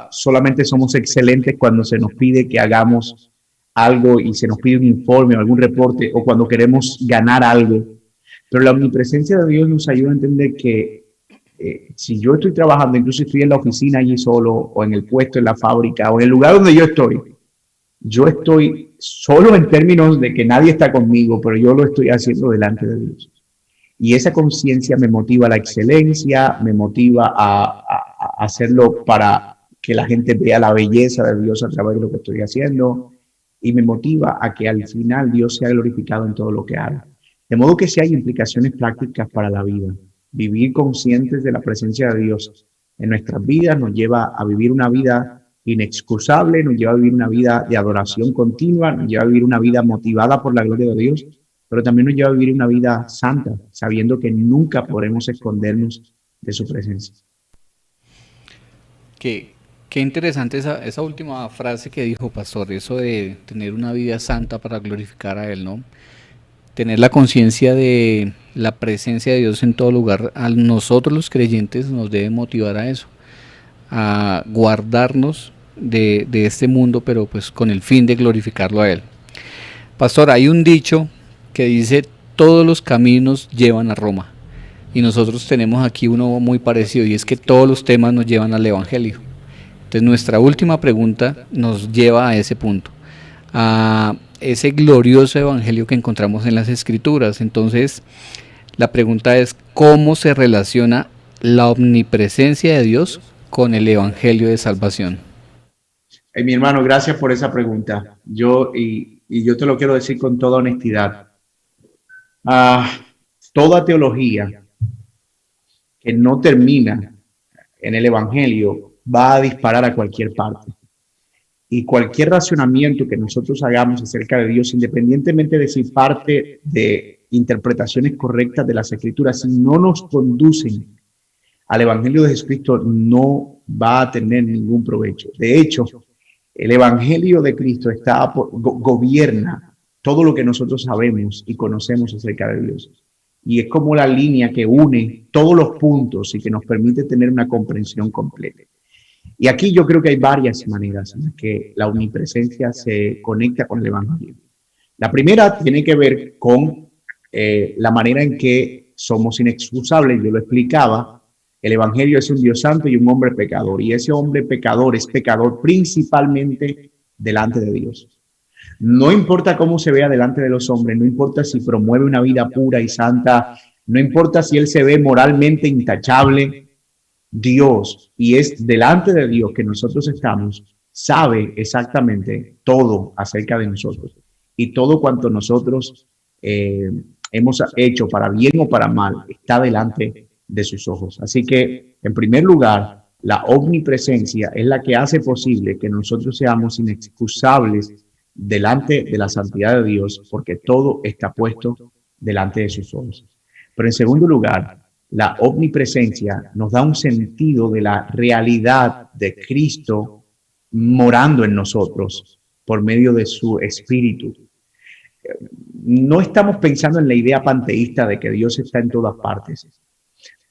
solamente somos excelentes cuando se nos pide que hagamos algo y se nos pide un informe o algún reporte, o cuando queremos ganar algo. Pero la omnipresencia de Dios nos ayuda a entender que si yo estoy trabajando, incluso estoy en la oficina allí solo, o en el puesto, en la fábrica, o en el lugar donde yo estoy solo en términos de que nadie está conmigo, pero yo lo estoy haciendo delante de Dios. Y esa conciencia me motiva a la excelencia, me motiva a hacerlo para que la gente vea la belleza de Dios a través de lo que estoy haciendo, y me motiva a que al final Dios sea glorificado en todo lo que haga. De modo que sí hay implicaciones prácticas para la vida. Vivir conscientes de la presencia de Dios en nuestras vidas nos lleva a vivir una vida inexcusable, nos lleva a vivir una vida de adoración continua, nos lleva a vivir una vida motivada por la gloria de Dios, pero también nos lleva a vivir una vida santa, sabiendo que nunca podremos escondernos de su presencia. Qué interesante esa última frase que dijo, pastor, eso de tener una vida santa para glorificar a Él, ¿no? Tener la conciencia de la presencia de Dios en todo lugar, a nosotros los creyentes nos debe motivar a eso, a guardarnos de este mundo, pero pues con el fin de glorificarlo a Él. Pastor, hay un dicho que dice, todos los caminos llevan a Roma, y nosotros tenemos aquí uno muy parecido, y es que todos los temas nos llevan al Evangelio. Entonces nuestra última pregunta nos lleva a ese punto, a ese glorioso evangelio que encontramos en las Escrituras. Entonces la pregunta es, ¿cómo se relaciona la omnipresencia de Dios con el evangelio de salvación? Mi hermano, gracias por esa pregunta. Yo te lo quiero decir con toda honestidad. Toda teología que no termina en el evangelio va a disparar a cualquier parte. Y cualquier racionamiento que nosotros hagamos acerca de Dios, independientemente de si parte de interpretaciones correctas de las Escrituras, si no nos conducen al Evangelio de Jesucristo, no va a tener ningún provecho. De hecho, el Evangelio de Cristo gobierna todo lo que nosotros sabemos y conocemos acerca de Dios. Y es como la línea que une todos los puntos y que nos permite tener una comprensión completa. Y aquí yo creo que hay varias maneras en las que la omnipresencia se conecta con el Evangelio. La primera tiene que ver con la manera en que somos inexcusables. Yo lo explicaba, el Evangelio es un Dios santo y un hombre pecador. Y ese hombre pecador es pecador principalmente delante de Dios. No importa cómo se vea delante de los hombres, no importa si promueve una vida pura y santa, no importa si él se ve moralmente intachable, Dios, y es delante de Dios que nosotros estamos, sabe exactamente todo acerca de nosotros, y todo cuanto nosotros hemos hecho para bien o para mal está delante de sus ojos. Así que, en primer lugar, La omnipresencia es la que hace posible que nosotros seamos inexcusables delante de la santidad de Dios, porque todo está puesto delante de sus ojos. Pero en segundo lugar, la omnipresencia nos da un sentido de la realidad de Cristo morando en nosotros por medio de su Espíritu. No estamos pensando en la idea panteísta de que Dios está en todas partes,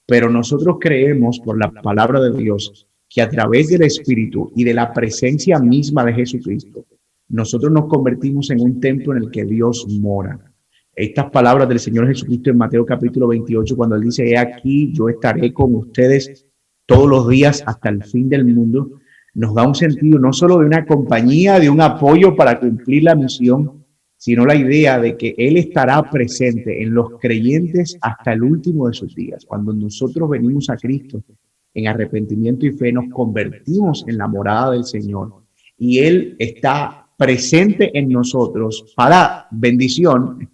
pero nosotros creemos por la palabra de Dios que a través del Espíritu y de la presencia misma de Jesucristo, nosotros nos convertimos en un templo en el que Dios mora. Estas palabras del Señor Jesucristo en Mateo capítulo 28, cuando Él dice, he aquí, yo estaré con ustedes todos los días hasta el fin del mundo, nos da un sentido no solo de una compañía, de un apoyo para cumplir la misión, sino la idea de que Él estará presente en los creyentes hasta el último de sus días. Cuando nosotros venimos a Cristo en arrepentimiento y fe, nos convertimos en la morada del Señor y Él está presente en nosotros para bendición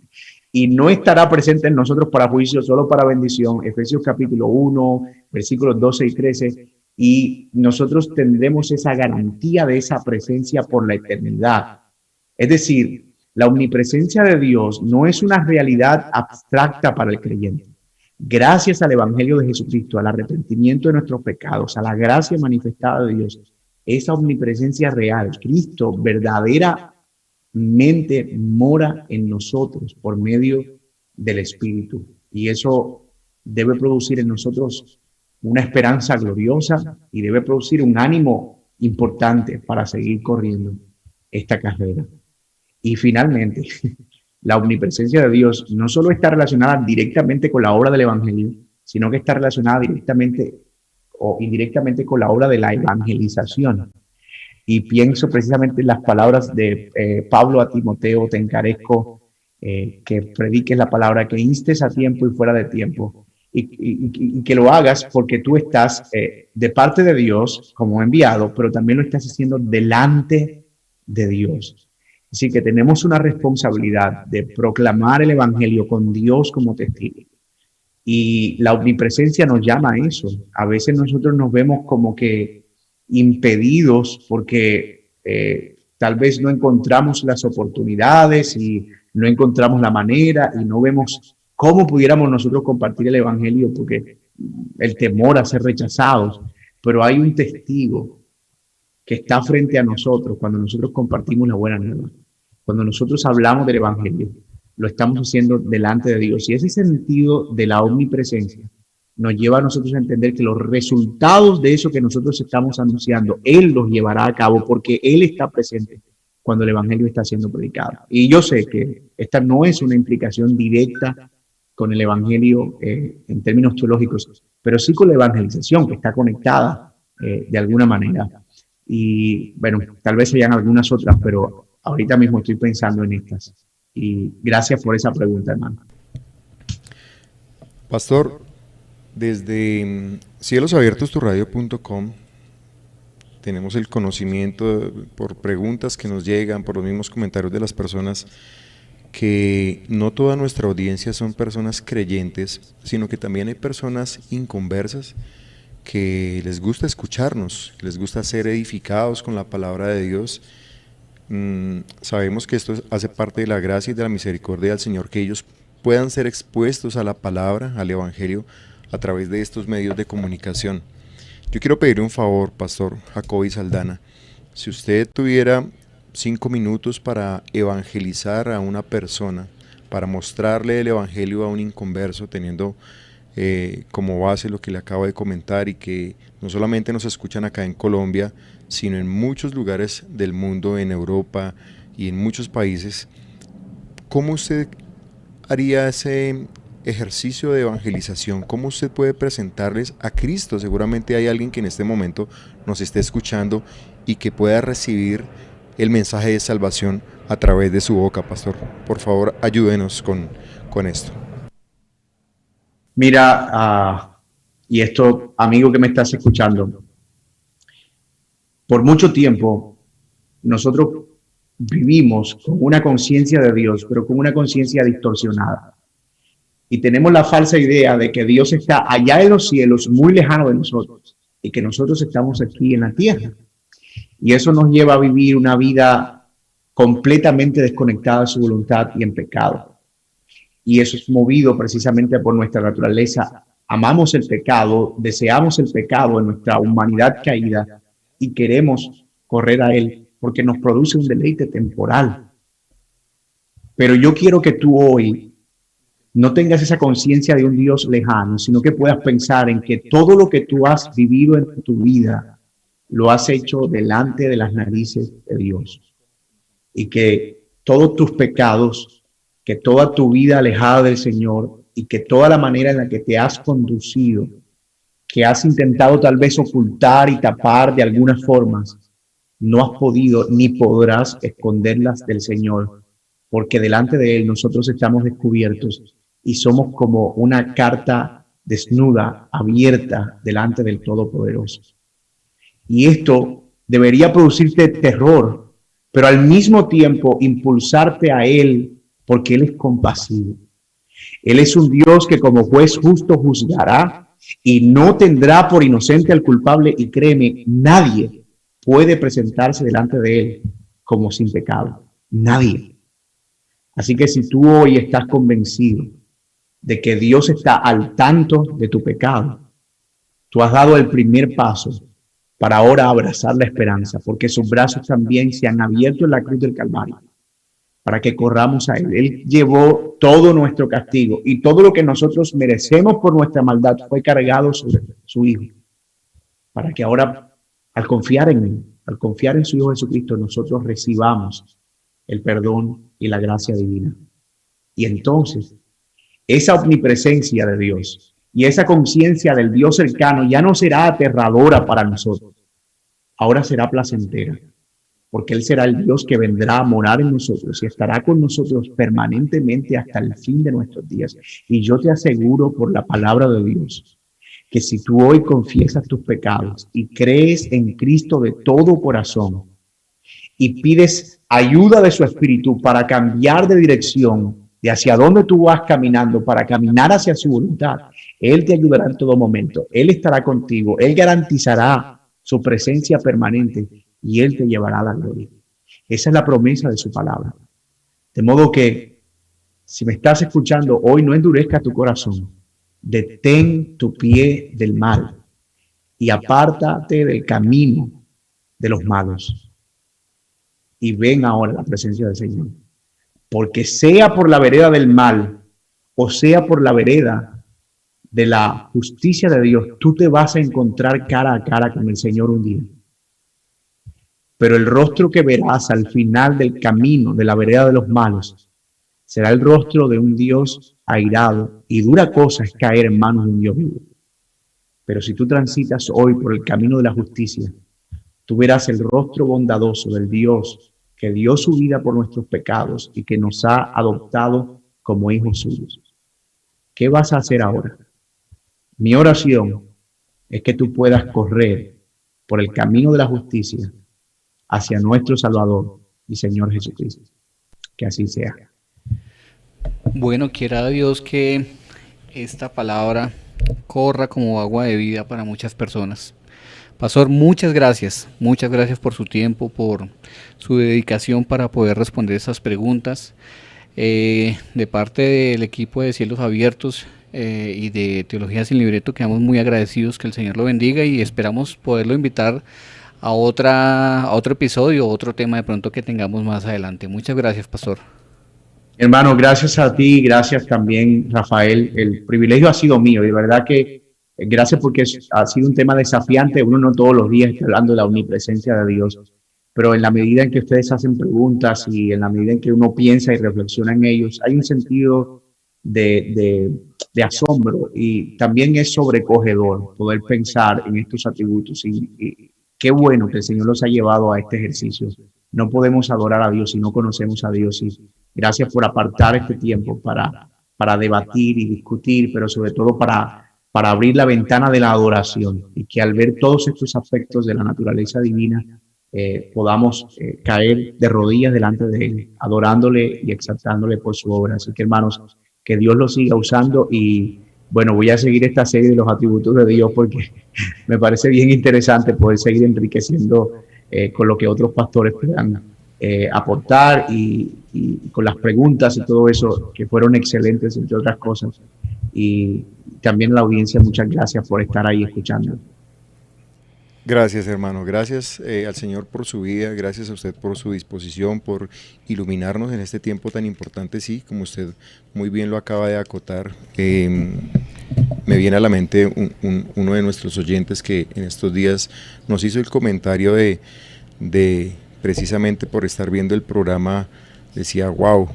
y no estará presente en nosotros para juicio, solo para bendición. Efesios capítulo 1, versículos 12 y 13. Y nosotros tendremos esa garantía de esa presencia por la eternidad. Es decir, la omnipresencia de Dios no es una realidad abstracta para el creyente. Gracias al Evangelio de Jesucristo, al arrepentimiento de nuestros pecados, a la gracia manifestada de Dios, esa omnipresencia real, Cristo verdaderamente mora en nosotros por medio del Espíritu. Y eso debe producir en nosotros una esperanza gloriosa y debe producir un ánimo importante para seguir corriendo esta carrera. Y finalmente, la omnipresencia de Dios no solo está relacionada directamente con la obra del Evangelio, sino que está relacionada directamente o indirectamente con la obra de la evangelización. Y pienso precisamente en las palabras de Pablo a Timoteo: te encarezco que prediques la palabra, que instes a tiempo y fuera de tiempo, y que lo hagas porque tú estás de parte de Dios como enviado, pero también lo estás haciendo delante de Dios. Así que tenemos una responsabilidad de proclamar el Evangelio con Dios como testigo. Y la omnipresencia nos llama a eso. A veces nosotros nos vemos como que impedidos porque tal vez no encontramos las oportunidades y no encontramos la manera y no vemos cómo pudiéramos nosotros compartir el Evangelio porque el temor a ser rechazados. Pero hay un testigo que está frente a nosotros cuando nosotros compartimos la buena nueva. Cuando nosotros hablamos del Evangelio, lo estamos haciendo delante de Dios. Y ese sentido de la omnipresencia nos lleva a nosotros a entender que los resultados de eso que nosotros estamos anunciando, Él los llevará a cabo porque Él está presente cuando el Evangelio está siendo predicado. Y yo sé que esta no es una implicación directa con el Evangelio en términos teológicos, pero sí con la evangelización que está conectada de alguna manera. Y bueno, tal vez hayan algunas otras, pero ahorita mismo estoy pensando en estas. Y gracias por esa pregunta, hermano. Pastor, desde cielosabiertosturradio.com tenemos el conocimiento por preguntas que nos llegan, por los mismos comentarios de las personas, que no toda nuestra audiencia son personas creyentes, sino que también hay personas inconversas que les gusta escucharnos, les gusta ser edificados con la palabra de Dios. Sabemos que esto hace parte de la gracia y de la misericordia del Señor, que ellos puedan ser expuestos a la palabra, al Evangelio, a través de estos medios de comunicación. Yo quiero pedirle un favor, Pastor Jacoby Saldana. Si usted tuviera 5 minutos para evangelizar a una persona, para mostrarle el Evangelio a un inconverso, teniendo como base lo que le acabo de comentar, y que no solamente nos escuchan acá en Colombia, sino en muchos lugares del mundo, en Europa y en muchos países, ¿cómo usted haría ese ejercicio de evangelización? ¿Cómo usted puede presentarles a Cristo? Seguramente hay alguien que en este momento nos esté escuchando y que pueda recibir el mensaje de salvación a través de su boca, Pastor. Por favor, ayúdenos con esto. Mira, y esto, amigo que me estás escuchando, por mucho tiempo nosotros vivimos con una conciencia de Dios, pero con una conciencia distorsionada. Y tenemos la falsa idea de que Dios está allá en los cielos, muy lejano de nosotros, y que nosotros estamos aquí en la tierra. Y eso nos lleva a vivir una vida completamente desconectada de su voluntad y en pecado. Y eso es movido precisamente por nuestra naturaleza. Amamos el pecado, deseamos el pecado en nuestra humanidad caída y queremos correr a él porque nos produce un deleite temporal. Pero yo quiero que tú hoy no tengas esa conciencia de un Dios lejano, sino que puedas pensar en que todo lo que tú has vivido en tu vida lo has hecho delante de las narices de Dios. Y que todos tus pecados, que toda tu vida alejada del Señor y que toda la manera en la que te has conducido, que has intentado tal vez ocultar y tapar de algunas formas, no has podido ni podrás esconderlas del Señor, porque delante de Él nosotros estamos descubiertos y somos como una carta desnuda, abierta delante del Todopoderoso. Y esto debería producirte terror, pero al mismo tiempo impulsarte a Él, porque Él es compasivo. Él es un Dios que como juez justo juzgará y no tendrá por inocente al culpable. Y créeme, nadie puede presentarse delante de Él como sin pecado. Nadie. Así que si tú hoy estás convencido de que Dios está al tanto de tu pecado, tú has dado el primer paso para ahora abrazar la esperanza, porque sus brazos también se han abierto en la cruz del Calvario para que corramos a Él. Él llevó todo nuestro castigo y todo lo que nosotros merecemos por nuestra maldad fue cargado sobre su Hijo, para que ahora, al confiar en Él, al confiar en su Hijo Jesucristo, nosotros recibamos el perdón y la gracia divina. Y entonces, esa omnipresencia de Dios y esa conciencia del Dios cercano ya no será aterradora para nosotros, ahora será placentera, porque Él será el Dios que vendrá a morar en nosotros y estará con nosotros permanentemente hasta el fin de nuestros días. Y yo te aseguro por la palabra de Dios, que si tú hoy confiesas tus pecados y crees en Cristo de todo corazón y pides ayuda de su Espíritu para cambiar de dirección, de hacia dónde tú vas caminando, para caminar hacia su voluntad, Él te ayudará en todo momento. Él estará contigo. Él garantizará su presencia permanente y Él te llevará a la gloria. Esa es la promesa de su palabra. De modo que, si me estás escuchando hoy, no endurezcas tu corazón. Detén tu pie del mal y apártate del camino de los malos. Y ven ahora la presencia del Señor. Porque sea por la vereda del mal o sea por la vereda de la justicia de Dios, tú te vas a encontrar cara a cara con el Señor un día. Pero el rostro que verás al final del camino de la vereda de los malos será el rostro de un Dios airado, y dura cosa es caer en manos de un Dios vivo. Pero si tú transitas hoy por el camino de la justicia, tú verás el rostro bondadoso del Dios que dio su vida por nuestros pecados y que nos ha adoptado como hijos suyos. ¿Qué vas a hacer ahora? Mi oración es que tú puedas correr por el camino de la justicia hacia nuestro Salvador y Señor Jesucristo. Que así sea. Bueno, quiera Dios que esta palabra corra como agua de vida para muchas personas. Pastor, muchas gracias por su tiempo, por su dedicación para poder responder esas preguntas. De parte del equipo de Cielos Abiertos y de Teología Sin Libreto, quedamos muy agradecidos, que el Señor lo bendiga, y esperamos poderlo invitar a otro episodio, otro tema de pronto que tengamos más adelante. Muchas gracias, Pastor. Hermano, gracias a ti, gracias también, Rafael. El privilegio ha sido mío, y de verdad que gracias, porque ha sido un tema desafiante. Uno no todos los días está hablando de la omnipresencia de Dios, pero en la medida en que ustedes hacen preguntas y en la medida en que uno piensa y reflexiona en ellos, hay un sentido de asombro, y también es sobrecogedor poder pensar en estos atributos. Y qué bueno que el Señor los ha llevado a este ejercicio. No podemos adorar a Dios si no conocemos a Dios, y gracias por apartar este tiempo para debatir y discutir, pero sobre todo para abrir la ventana de la adoración, y que al ver todos estos aspectos de la naturaleza divina podamos caer de rodillas delante de Él, adorándole y exaltándole por su obra. Así que, hermanos, que Dios los siga usando, y bueno, voy a seguir esta serie de los atributos de Dios porque me parece bien interesante poder seguir enriqueciendo con lo que otros pastores puedan aportar y con las preguntas y todo eso que fueron excelentes, entre otras cosas. Y también la audiencia, muchas gracias por estar ahí escuchando. Gracias, hermano. Gracias al Señor por su vida, gracias a usted por su disposición, por iluminarnos en este tiempo tan importante. Sí, como usted muy bien lo acaba de acotar, me viene a la mente uno de nuestros oyentes que en estos días nos hizo el comentario de precisamente por estar viendo el programa, decía, wow,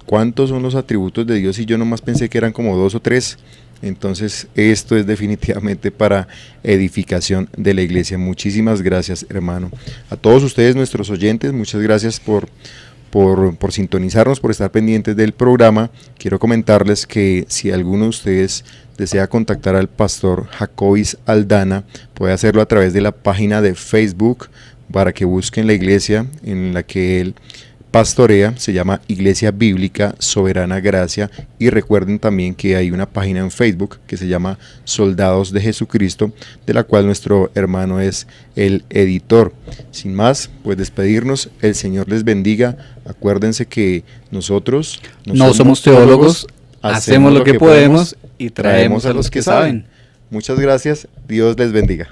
¿cuántos son los atributos de Dios? Y yo nomás pensé que eran como 2 o 3. Entonces esto es definitivamente para edificación de la iglesia. Muchísimas gracias, hermano. A todos ustedes, nuestros oyentes, muchas gracias por sintonizarnos, por estar pendientes del programa. Quiero comentarles que si alguno de ustedes desea contactar al pastor Jacobis Aldana, puede hacerlo a través de la página de Facebook para que busquen la iglesia en la que él pastorea, se llama Iglesia Bíblica Soberana Gracia, y recuerden también que hay una página en Facebook que se llama Soldados de Jesucristo, de la cual nuestro hermano es el editor. Sin más, pues despedirnos, el Señor les bendiga. Acuérdense que nosotros no somos teólogos, hacemos lo que podemos y traemos a los que saben. Muchas gracias, Dios les bendiga.